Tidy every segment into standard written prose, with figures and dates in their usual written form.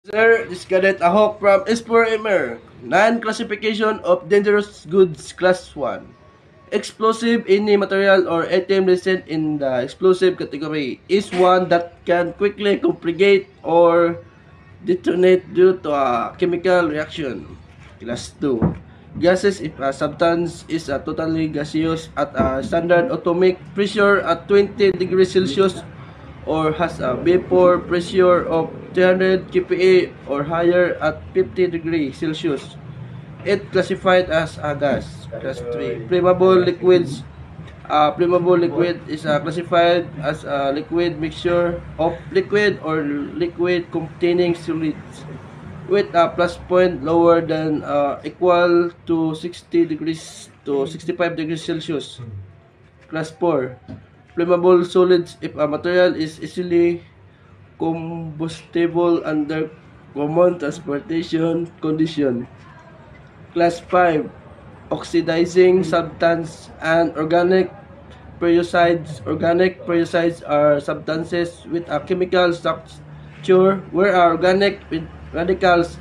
Sir, this Cadet Ahok from S4MR. Non-classification of dangerous goods class 1. Explosive, any material or item listed in the explosive category is one that can quickly complicate or detonate due to a chemical reaction. Class 2. Gases, if a substance is totally gaseous at a standard atomic pressure at 20 degrees Celsius or has a vapor pressure of 300 kPa or higher at 50 degrees Celsius. It classified as a gas. Class 3. Flammable liquids. Flammable liquid is classified as a liquid mixture of liquid or liquid containing solids with a plus point lower than equal to 60 degrees to 65 degrees Celsius. Class 4. Flammable solids if a material is easily combustible under common transportation condition. Class 5. Oxidizing substance and organic peroxides. Organic peroxides are substances with a chemical structure where organic radicals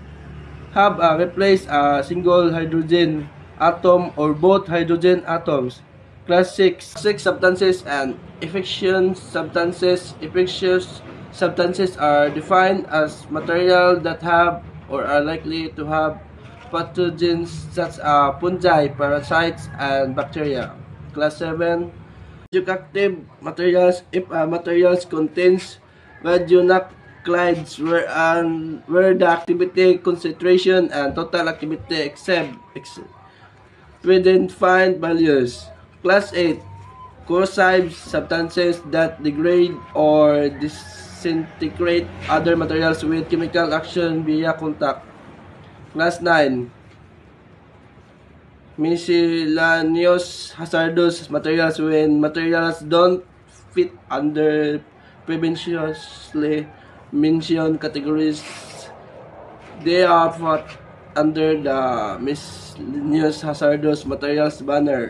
have replaced a single hydrogen atom or both hydrogen atoms. Class 6. Toxic substances and infectious substances. Infectious substances are defined as material that have or are likely to have pathogens such as fungi, parasites, and bacteria. Class 7. Radioactive materials. If materials contains radionuclides where the activity, concentration, and total activity exceed predefined values. Class 8. Corrosive substances that degrade or disintegrate other materials with chemical action via contact. Class 9. Miscellaneous hazardous materials. When materials don't fit under previously mentioned categories, they are put under the miscellaneous hazardous materials banner.